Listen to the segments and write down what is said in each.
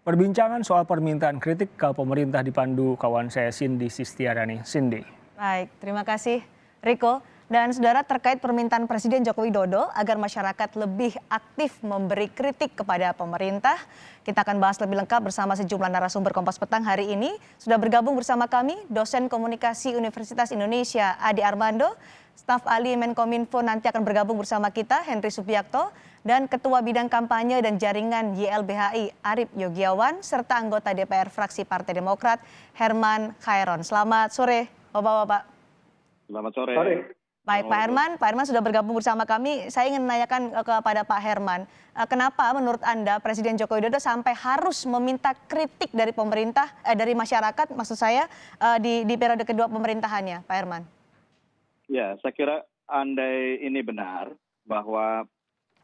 Perbincangan soal permintaan kritik ke pemerintah dipandu kawan saya Cindy Sistiarani. Cindy. Baik, terima kasih Riko. Dan saudara, terkait permintaan Presiden Joko Widodo agar masyarakat lebih aktif memberi kritik kepada pemerintah, kita akan bahas lebih lengkap bersama sejumlah narasumber Kompas Petang hari ini. Sudah bergabung bersama kami dosen komunikasi Universitas Indonesia Adi Armando, staf ahli Menkominfo nanti akan bergabung bersama kita Henry Subiakto, dan Ketua Bidang Kampanye dan Jaringan YLBHI Arief Yogiawan, serta anggota DPR fraksi Partai Demokrat Herman Khairon. Selamat sore Bapak-bapak. Selamat sore. Baik, Pak Herman sudah bergabung bersama kami. Saya ingin menanyakan kepada Pak Herman, kenapa menurut Anda Presiden Joko Widodo sampai harus meminta kritik dari pemerintah, dari masyarakat, maksud saya, di periode kedua pemerintahannya, Pak Herman? Ya, saya kira andai ini benar bahwa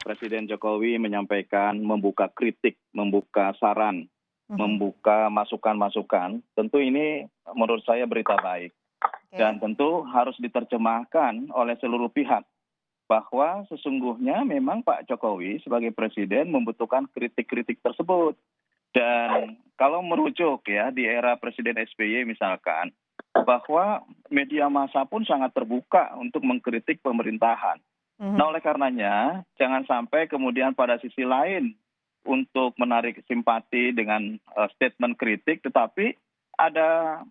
Presiden Jokowi menyampaikan membuka kritik, membuka saran, membuka masukan-masukan, tentu ini menurut saya berita baik. Dan tentu harus diterjemahkan oleh seluruh pihak bahwa sesungguhnya memang Pak Jokowi sebagai presiden membutuhkan kritik-kritik tersebut. Dan kalau merujuk ya di era Presiden SBY misalkan, bahwa media massa pun sangat terbuka untuk mengkritik pemerintahan. Nah oleh karenanya jangan sampai kemudian pada sisi lain untuk menarik simpati dengan statement kritik, tetapi ada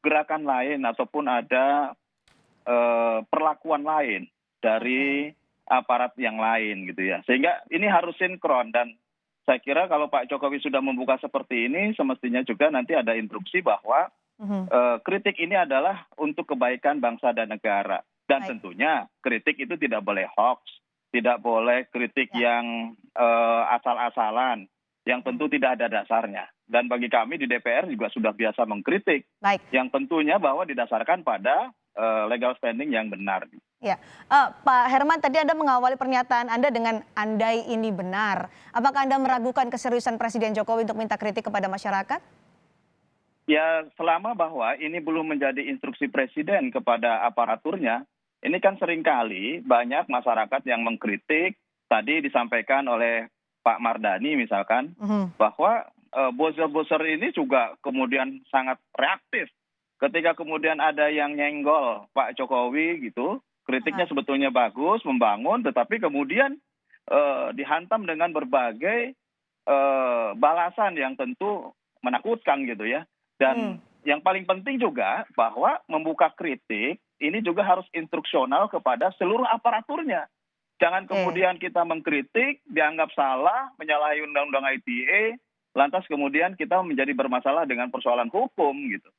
gerakan lain ataupun ada perlakuan lain dari aparat yang lain gitu ya. Sehingga ini harus sinkron, dan saya kira kalau Pak Jokowi sudah membuka seperti ini semestinya juga nanti ada instruksi bahwa kritik ini adalah untuk kebaikan bangsa dan negara. Dan tentunya kritik itu tidak boleh hoax, tidak boleh kritik yang asal-asalan, yang tentu tidak ada dasarnya. Dan bagi kami di DPR juga sudah biasa mengkritik, yang tentunya bahwa didasarkan pada legal standing yang benar. Ya, Pak Herman, tadi Anda mengawali pernyataan Anda dengan andai ini benar. Apakah Anda meragukan keseriusan Presiden Jokowi untuk minta kritik kepada masyarakat? Ya, selama bahwa ini belum menjadi instruksi Presiden kepada aparaturnya, ini kan seringkali banyak masyarakat yang mengkritik. Tadi disampaikan oleh Pak Mardani misalkan, bahwa buzzer-buzzer ini juga kemudian sangat reaktif. Ketika kemudian ada yang nyenggol Pak Jokowi gitu, kritiknya sebetulnya bagus, membangun, tetapi kemudian dihantam dengan berbagai balasan yang tentu menakutkan gitu ya. Dan yang paling penting juga bahwa membuka kritik ini juga harus instruksional kepada seluruh aparaturnya. Jangan kemudian kita mengkritik, dianggap salah, menyalahi undang-undang ITE, lantas kemudian kita menjadi bermasalah dengan persoalan hukum gitu.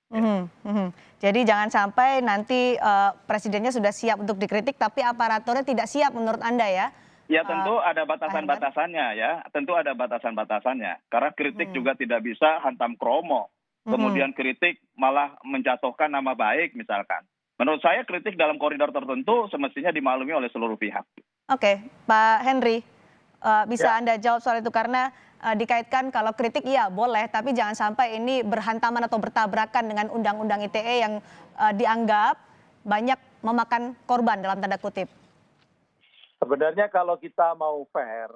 Jadi jangan sampai nanti presidennya sudah siap untuk dikritik, tapi aparaturnya tidak siap menurut Anda ya? Ya tentu ada batasan-batasannya ya, tentu ada batasan-batasannya. Karena kritik juga tidak bisa hantam kromo. Kemudian kritik malah menjatuhkan nama baik misalkan. Menurut saya kritik dalam koridor tertentu semestinya dimaklumi oleh seluruh pihak. Oke, Pak Henry, bisa Anda jawab soal itu karena dikaitkan kalau kritik iya boleh, tapi jangan sampai ini berhantaman atau bertabrakan dengan undang-undang ITE yang dianggap banyak memakan korban dalam tanda kutip. Sebenarnya kalau kita mau fair,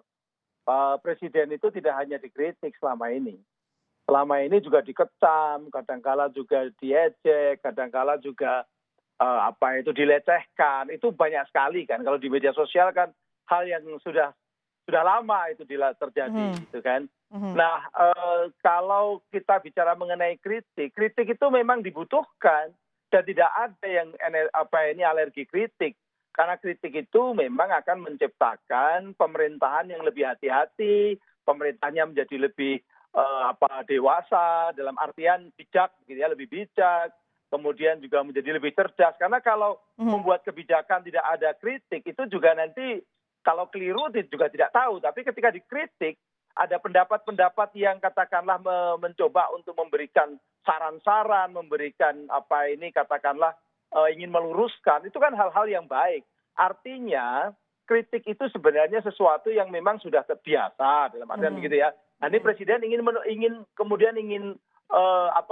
Presiden itu tidak hanya dikritik selama ini. Selama ini juga dikecam, kadangkala juga diejek, kadangkala juga dilecehkan. Itu banyak sekali kan. Kalau di media sosial kan hal yang sudah lama itu terjadi gitu kan. Nah, kalau kita bicara mengenai kritik itu memang dibutuhkan dan tidak ada yang alergi kritik. Karena kritik itu memang akan menciptakan pemerintahan yang lebih hati-hati, pemerintahnya menjadi lebih dewasa dalam artian bijak gitu ya, lebih bijak. Kemudian juga menjadi lebih cerdas. Karena kalau membuat kebijakan tidak ada kritik, itu juga nanti kalau keliru juga tidak tahu. Tapi ketika dikritik, ada pendapat-pendapat yang katakanlah mencoba untuk memberikan saran-saran, memberikan katakanlah ingin meluruskan. Itu kan hal-hal yang baik. Artinya kritik itu sebenarnya sesuatu yang memang sudah terbiasa dalam artian begitu ya. Nah, ini Presiden ingin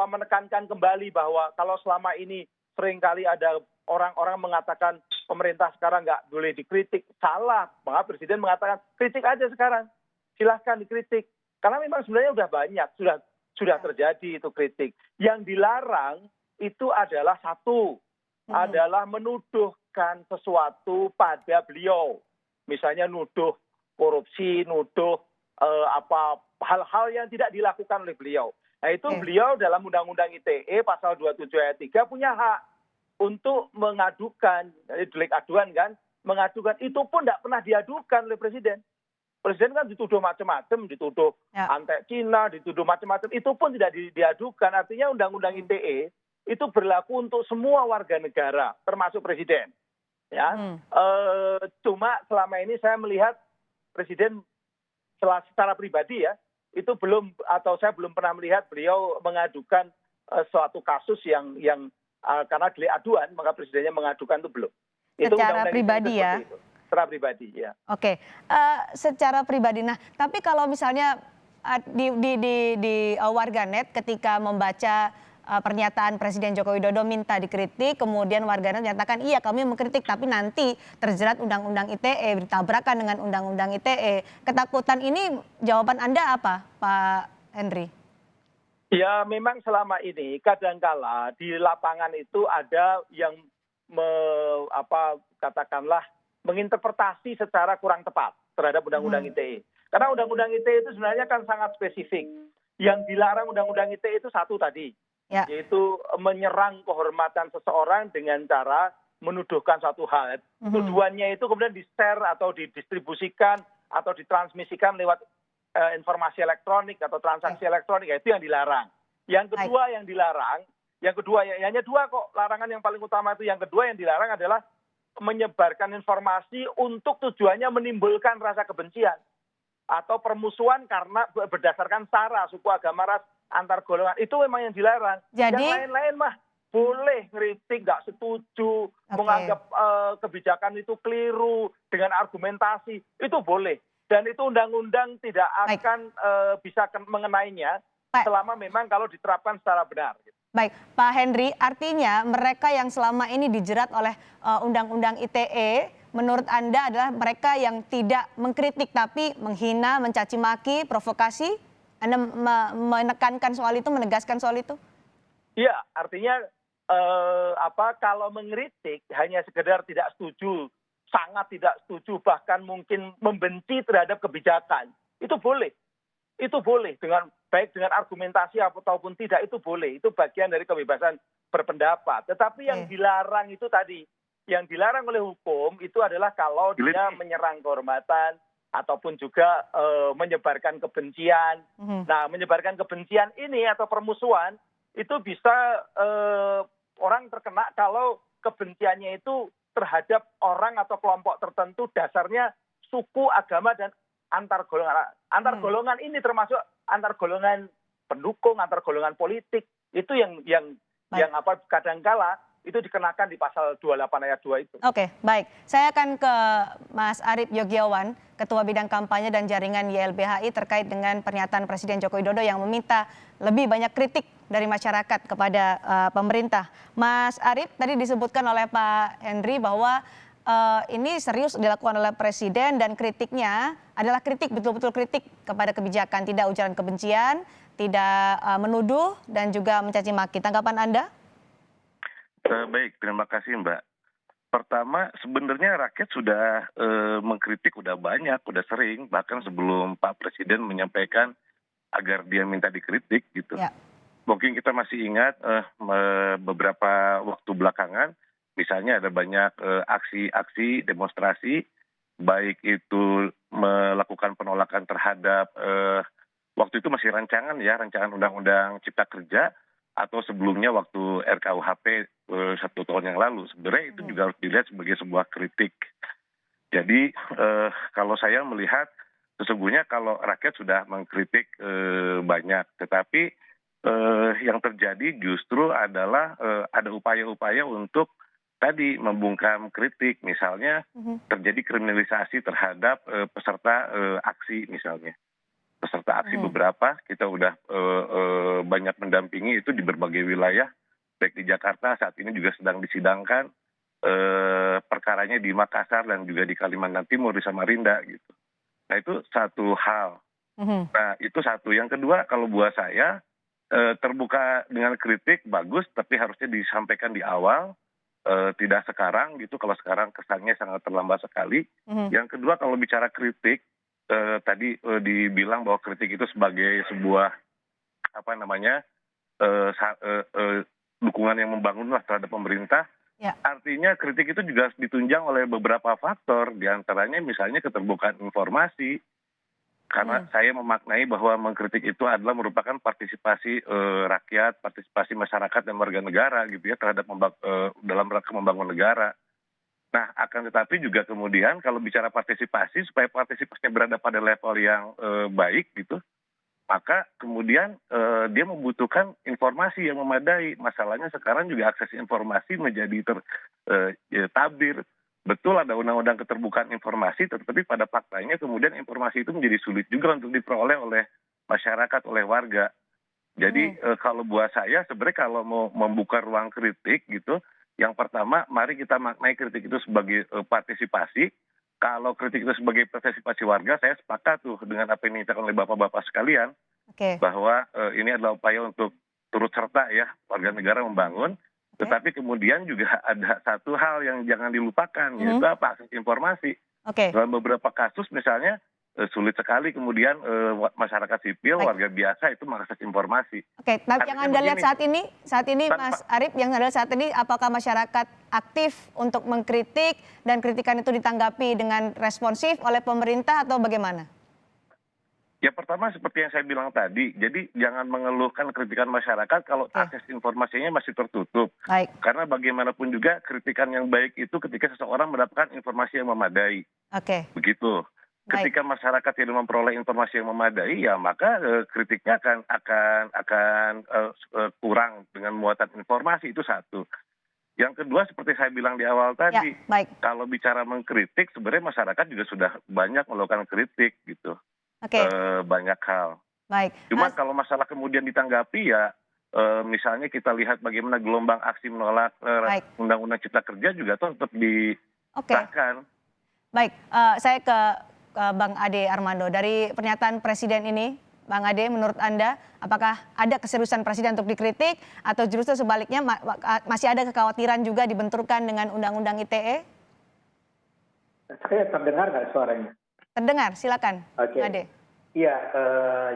menekankan kembali bahwa kalau selama ini seringkali ada orang-orang mengatakan pemerintah sekarang nggak boleh dikritik, salah. Maka Presiden mengatakan kritik aja sekarang, silahkan dikritik. Karena memang sebenarnya sudah banyak, sudah terjadi itu kritik. Yang dilarang itu adalah satu, adalah menuduhkan sesuatu pada beliau. Misalnya nuduh korupsi, nuduh hal-hal yang tidak dilakukan oleh beliau. Nah itu beliau dalam Undang-Undang ITE pasal 27 ayat 3 punya hak untuk mengadukan, delik aduan kan, mengadukan, itu pun tidak pernah diadukan oleh Presiden. Presiden kan dituduh macam-macam, dituduh antek Cina, dituduh macam-macam, itu pun tidak diadukan. Artinya Undang-Undang ITE itu berlaku untuk semua warga negara, termasuk Presiden. Ya, cuma selama ini saya melihat Presiden secara pribadi ya, itu belum, atau saya belum pernah melihat beliau mengadukan suatu kasus yang karena delik aduan, maka Presidennya mengadukan itu belum. Itu Secara pribadi ya. Secara pribadi ya. Oke, secara pribadi. Nah, tapi kalau misalnya di warganet ketika membaca pernyataan Presiden Joko Widodo minta dikritik, kemudian warganet menyatakan iya kami mengkritik, tapi nanti terjerat Undang-Undang ITE, bertabrakan dengan Undang-Undang ITE. Ketakutan ini jawaban Anda apa, Pak Henry? Ya, memang selama ini kadangkala di lapangan itu ada yang katakanlah menginterpretasi secara kurang tepat terhadap Undang-Undang ITE. Karena Undang-Undang ITE itu sebenarnya kan sangat spesifik. Yang dilarang Undang-Undang ITE itu satu tadi, yaitu menyerang kehormatan seseorang dengan cara menuduhkan suatu hal. Tuduhannya itu kemudian di-share atau didistribusikan atau ditransmisikan lewat informasi elektronik atau transaksi elektronik, itu yang dilarang. Yang kedua yang dilarang, hanya dua kok larangan yang paling utama itu. Yang kedua yang dilarang adalah menyebarkan informasi untuk tujuannya menimbulkan rasa kebencian atau permusuhan karena berdasarkan sara, suku, agama, ras, antar golongan. Itu memang yang dilarang. Jadi, yang lain-lain mah boleh ngeritik, nggak setuju, menganggap kebijakan itu keliru dengan argumentasi, itu boleh. Dan itu undang-undang tidak akan bisa mengenainya selama memang kalau diterapkan secara benar. Baik, Pak Henry, artinya mereka yang selama ini dijerat oleh Undang-Undang ITE, menurut Anda adalah mereka yang tidak mengkritik tapi menghina, mencaci maki, provokasi? Anda menekankan soal itu, menegaskan soal itu? Iya, artinya kalau mengkritik hanya sekedar tidak setuju, sangat tidak setuju, bahkan mungkin membenci terhadap kebijakan, itu boleh. Itu boleh, baik dengan argumentasi ataupun tidak, itu boleh. Itu bagian dari kebebasan berpendapat. Tetapi yang dilarang itu tadi, yang dilarang oleh hukum itu adalah kalau dia menyerang kehormatan ataupun juga menyebarkan kebencian. Nah, menyebarkan kebencian ini atau permusuhan itu bisa orang terkena kalau kebenciannya itu terhadap orang atau kelompok tertentu, dasarnya suku, agama, dan antar golongan. Antar golongan ini termasuk antar golongan pendukung, antar golongan politik. Itu yang kadangkala itu dikenakan di pasal 28 ayat 2 itu. Oke, baik. Saya akan ke Mas Arief Yogyawan, Ketua Bidang Kampanye dan Jaringan YLBHI terkait dengan pernyataan Presiden Joko Widodo yang meminta lebih banyak kritik dari masyarakat kepada pemerintah. Mas Arief, tadi disebutkan oleh Pak Henry bahwa ini serius dilakukan oleh Presiden dan kritiknya adalah kritik, betul-betul kritik kepada kebijakan, tidak ujaran kebencian, tidak menuduh dan juga mencaci maki. Tanggapan Anda? Baik, terima kasih Mbak. Pertama, sebenarnya rakyat sudah mengkritik udah banyak, udah sering, bahkan sebelum Pak Presiden menyampaikan agar dia minta dikritik gitu. Ya. Mungkin kita masih ingat beberapa waktu belakangan, misalnya ada banyak aksi-aksi, demonstrasi, baik itu melakukan penolakan terhadap, waktu itu masih rancangan Undang-Undang Cipta Kerja, atau sebelumnya waktu RKUHP 1 tahun yang lalu. Sebenarnya itu juga harus dilihat sebagai sebuah kritik. Jadi kalau saya melihat sesungguhnya kalau rakyat sudah mengkritik banyak, tetapi yang terjadi justru adalah ada upaya-upaya untuk tadi membungkam kritik, misalnya terjadi kriminalisasi terhadap peserta aksi misalnya. Peserta aksi beberapa kita udah banyak mendampingi itu di berbagai wilayah, baik di Jakarta saat ini juga sedang disidangkan perkaranya di Makassar dan juga di Kalimantan Timur, di Samarinda gitu. Nah itu satu hal. Mhm. Nah, itu satu. Yang kedua, kalau buat saya terbuka dengan kritik bagus, tapi harusnya disampaikan di awal, tidak sekarang gitu. Kalau sekarang kesannya sangat terlambat sekali. Mhm. Yang kedua, kalau bicara kritik, tadi dibilang bahwa kritik itu sebagai sebuah apa namanya dukungan yang membangun lah terhadap pemerintah. Ya. Artinya kritik itu juga harus ditunjang oleh beberapa faktor, diantaranya misalnya keterbukaan informasi. Karena saya memaknai bahwa mengkritik itu adalah merupakan partisipasi rakyat, partisipasi masyarakat dan warga negara gitu ya terhadap dalam rangka membangun negara. Nah, akan tetapi juga kemudian kalau bicara partisipasi, supaya partisipasinya berada pada level yang baik gitu, maka kemudian dia membutuhkan informasi yang memadai. Masalahnya sekarang juga akses informasi menjadi tabir. Betul ada undang-undang keterbukaan informasi, tetapi pada faktanya kemudian informasi itu menjadi sulit juga untuk diperoleh oleh masyarakat, oleh warga. Jadi kalau buat saya sebenarnya kalau mau membuka ruang kritik gitu, yang pertama mari kita maknai kritik itu sebagai partisipasi. Kalau kritik itu sebagai partisipasi warga, saya sepakat tuh dengan apa yang dinyatakan oleh bapak-bapak sekalian, Oke. bahwa ini adalah upaya untuk turut serta ya warga negara membangun. Tetapi kemudian juga ada satu hal yang jangan dilupakan, yaitu apa? Akses informasi. Oke. Dalam beberapa kasus misalnya sulit sekali kemudian masyarakat sipil, Baik. warga biasa itu mengakses informasi. Oke, tapi yang Artinya Anda lihat begini, saat ini Mas Arief, yang Anda lihat saat ini, apakah masyarakat aktif untuk mengkritik dan kritikan itu ditanggapi dengan responsif oleh pemerintah atau bagaimana? ya pertama seperti yang saya bilang tadi, jadi jangan mengeluhkan kritikan masyarakat kalau Oke. akses informasinya masih tertutup. Baik. Karena bagaimanapun juga kritikan yang baik itu ketika seseorang mendapatkan informasi yang memadai. Oke. Begitu. Baik. Ketika masyarakat tidak memperoleh informasi yang memadai, ya maka kritiknya akan kurang dengan muatan informasi, itu satu. Yang kedua seperti saya bilang di awal Ya, tadi, baik. kalau bicara mengkritik sebenarnya masyarakat juga sudah banyak melakukan kritik gitu, Oke, banyak hal. baik. Cuma Mas, kalau masalah kemudian ditanggapi ya misalnya kita lihat bagaimana gelombang aksi menolak Baik. Undang-Undang Cipta Kerja juga tetap oke. disahkan. Baik, saya ke Bang Ade Armando. Dari pernyataan Presiden ini, Bang Ade, menurut Anda, apakah ada keseriusan Presiden untuk dikritik atau justru sebaliknya masih ada kekhawatiran juga dibenturkan dengan Undang-Undang ITE? Saya terdengar nggak suaranya? Terdengar, silakan, Oke. Bang Ade. Iya,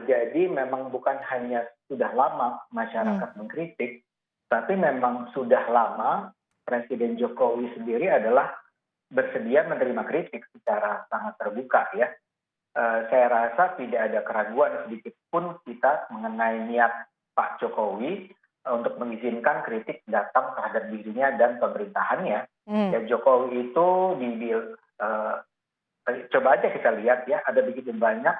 jadi memang bukan hanya sudah lama masyarakat mengkritik, tapi memang sudah lama Presiden Jokowi sendiri adalah bersedia menerima kritik secara sangat terbuka ya. Saya rasa tidak ada keraguan sedikit pun kita mengenai niat Pak Jokowi untuk mengizinkan kritik datang terhadap dirinya dan pemerintahannya. Ya, Jokowi itu coba aja kita lihat ya, ada begitu banyak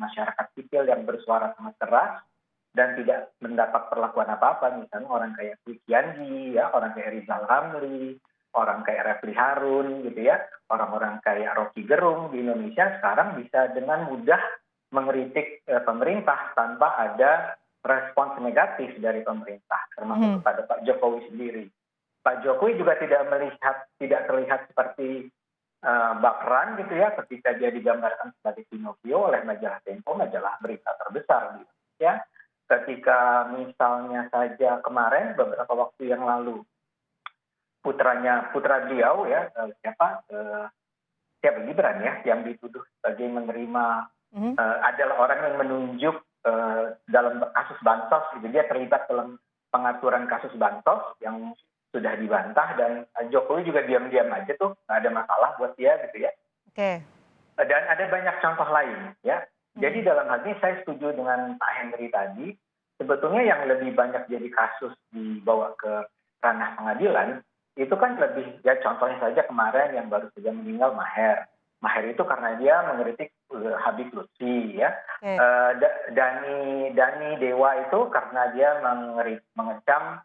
masyarakat sipil yang bersuara sangat keras dan tidak mendapat perlakuan apa-apa. Misalnya orang kayak Kwi Kiangi, ya, orang kayak Rizal Ramli, orang kayak Refli Harun gitu ya, orang-orang kayak Rocky Gerung di Indonesia sekarang bisa dengan mudah mengkritik pemerintah tanpa ada respons negatif dari pemerintah, termasuk kepada Pak Jokowi sendiri. Pak Jokowi juga tidak terlihat seperti baperan gitu ya ketika dia digambarkan sebagai Pinocchio oleh majalah Tempo, majalah berita terbesar gitu ya. Ketika misalnya saja kemarin beberapa waktu yang lalu putra beliau ya siapa Gibran ya yang dituduh sebagai menerima adalah orang yang menunjuk dalam kasus bansos gitu, dia terlibat dalam pengaturan kasus bansos yang sudah dibantah dan Jokowi juga diam-diam aja tuh, nggak ada masalah buat dia gitu ya. Oke. Dan ada banyak contoh lain ya. Jadi dalam hal ini saya setuju dengan Pak Henry tadi, sebetulnya yang lebih banyak jadi kasus dibawa ke ranah pengadilan itu kan lebih ya contohnya saja kemarin yang baru saja meninggal Maher. Maher itu karena dia mengkritik Habib Lutfi ya. Dani Dewa itu karena dia mengecam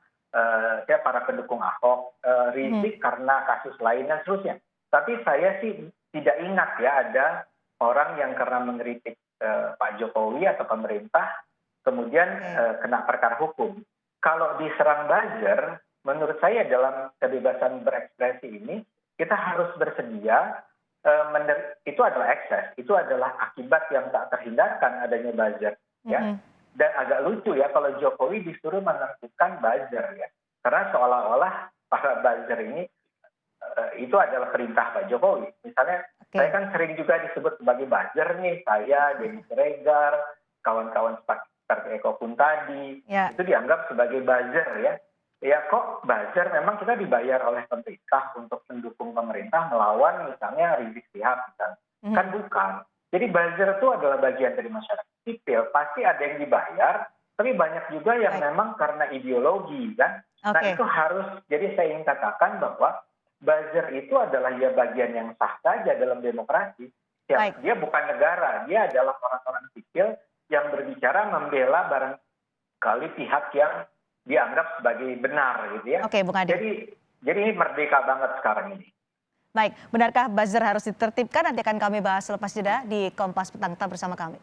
para pendukung Ahok, Rizik karena kasus lain dan seterusnya. Tapi saya sih tidak ingat ya ada orang yang karena mengkritik Pak Jokowi atau pemerintah kemudian kena perkara hukum. Kalau diserang buzzer, menurut saya dalam kebebasan berekspresi ini kita harus bersedia itu adalah ekses, itu adalah akibat yang tak terhindarkan adanya buzzer, ya. Dan agak lucu ya kalau Jokowi disuruh menentukan buzzer ya, karena seolah-olah para buzzer ini itu adalah perintah Pak Jokowi. Misalnya saya kan sering juga disebut sebagai buzzer nih, saya, Denny Siregar, kawan-kawan seperti Eko pun tadi, itu dianggap sebagai buzzer ya. Ya kok buzzer, memang kita dibayar oleh pemerintah untuk mendukung pemerintah melawan misalnya Rizik Sihab misalnya. Kan bukan. Jadi buzzer itu adalah bagian dari masyarakat sipil, pasti ada yang dibayar, tapi banyak juga yang memang karena ideologi kan. Nah itu harus, jadi saya ingin katakan bahwa buzzer itu adalah ya bagian yang sah saja dalam demokrasi. Ya, dia bukan negara, dia adalah orang-orang sipil yang berbicara membela barangkali pihak yang dianggap sebagai benar gitu ya. Oke, Bung Adi. Jadi ini merdeka banget sekarang ini. Baik, benarkah buzzer harus ditertibkan? Nanti akan kami bahas selepas jeda di Kompas Petang. Tetap bersama kami.